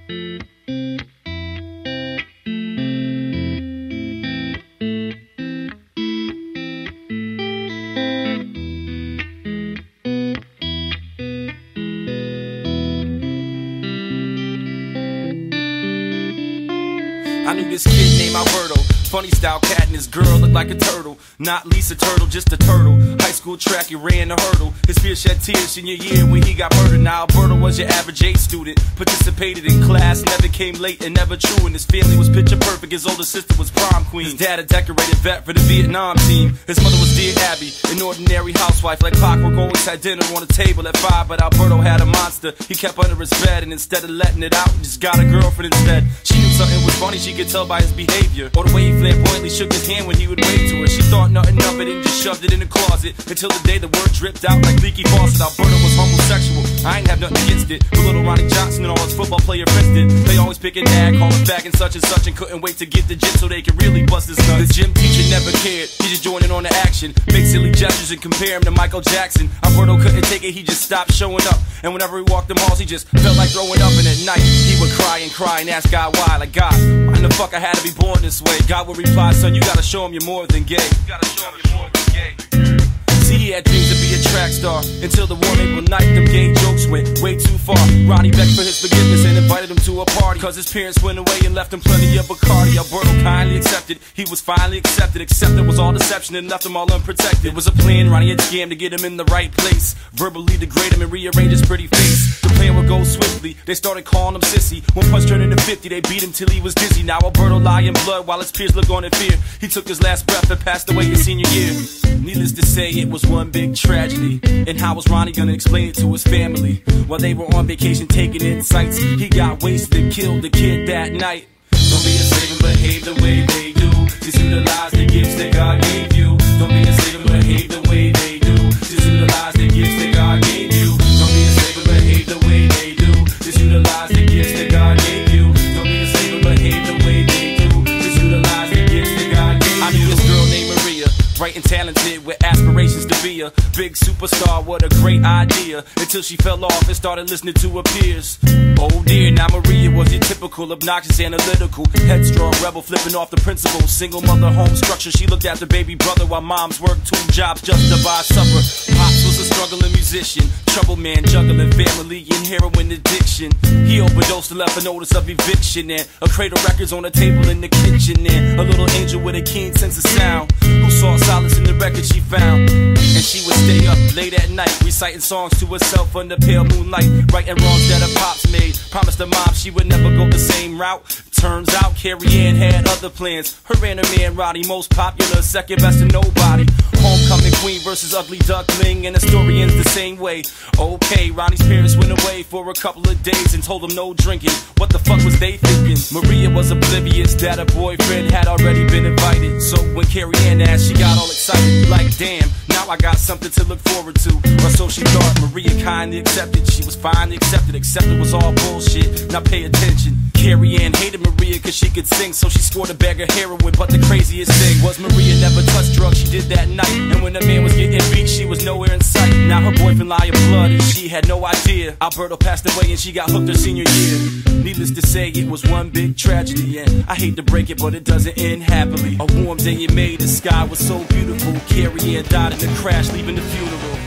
I knew this kid named Alberto, funny style cat, and his girl looked like a turtle. Not Lisa Turtle, just a turtle. High school track, he ran the hurdle. His fear shed tears senior year when he got murdered. Now Alberto was your average A student, participated in class, never came late and never true. And his family was picture perfect, his older sister was prom queen. His dad a decorated vet for the Vietnam team. His mother was dear Abby, an ordinary housewife. Like clockwork, always had dinner on the table at 5. But Alberto had a monster, he kept under his bed. And instead of letting it out, he just got a girlfriend instead. She knew something was funny, she could tell by his behavior, or the way he flamboyantly shook his hand when he would wave to her. She thought nothing of it and just shoved it in the closet, until the day the word dripped out like leaky faucet. Alberto was homosexual, I ain't have nothing against it, but little Ronnie Johnson and all his football player friends did. They always pick a nag, call him fag and such, and couldn't wait to get the gym so they could really bust his nuts. The gym teacher never cared, he just joined in on the action, make silly gestures and compare him to Michael Jackson. Alberto couldn't take it, he just stopped showing up, and whenever he walked them halls he just felt like throwing up. And at night he would cry and ask God why, like, God, why in the fuck I had to be born this way? God would reply, son, you gotta show him you're more than gay. You gotta show him you're more than gay. See, he had dreams to be a track star, until the warm April night them gay jokes went way too far. Ronnie begged for his forgiveness and invited him to a party, cause his parents went away and left him plenty of Bacardi. Alberto kindly accepted, he was finally accepted, except it was all deception and left him all unprotected. It was a plan Ronnie had scammed to get him in the right place, verbally degrade him and rearrange his pretty face. The plan would go swiftly, they started calling him sissy. One punch turned into 50, they beat him till he was dizzy. Now Alberto lie in blood while his peers look on in fear. He took his last breath and passed away his senior year. Needless to say, it was one big tragedy. And how was Ronnie gonna explain it to his family? While they were on vacation taking in sights, he got wasted and killed the kid that night. Don't be a slave and behave the way they do. Just utilize the gifts that God gave you. Don't be a slave and behave the way they do. Just utilize the gifts that God gave you. Don't be a slave and behave the way they do. Just utilize the gifts that God gave you. Don't be a slave and behave the way they do. Just utilize the gifts that God gave you. I knew this girl named Maria, bright and talented with aspirations to be a big superstar. What a great idea, until she fell off and started listening to her peers. Oh dear, now Maria was your typical obnoxious, analytical, headstrong rebel, flipping off the principal. Single mother, home structure, she looked after baby brother while moms worked 2 jobs just to buy supper. Pops was a struggling musician, trouble man, juggling family and heroin addiction. He overdosed and left a notice of eviction, and a crate of records on the table in the kitchen, and a little angel with a keen sense of sound who saw solace in the record she found. And she would stay up late at night, reciting songs to herself under pale moonlight, righting wrongs that her pops made. Promised her mom she would never go the same route. Turns out Carrie Ann had other plans. Her and her man Roddy, most popular, second best to nobody. Homecoming queen versus ugly duckling, and the story ends the same way. Okay, Ronnie's parents went away for a couple of days and told him no drinking. What the fuck was they thinking? Maria was oblivious that her boyfriend had already been invited. So when Carrie Ann asked, she got all excited, like damn, now I got something to look forward to. Or so she thought. Maria kindly accepted, she was finally accepted, except it was all bullshit. Now pay attention. Carrie Ann hated Maria cause she could sing, so she scored a bag of heroin. But the craziest thing was Maria never touched drugs, she did that night. And when the man was getting beat, she was nowhere in sight. Now her boyfriend lied in blood and she had no idea. Alberto passed away and she got hooked her senior year. Needless to say, it was one big tragedy, and I hate to break it, but it doesn't end happily. A warm day in May, the sky was so beautiful. Carrie Ann died in the crash, leaving the funeral.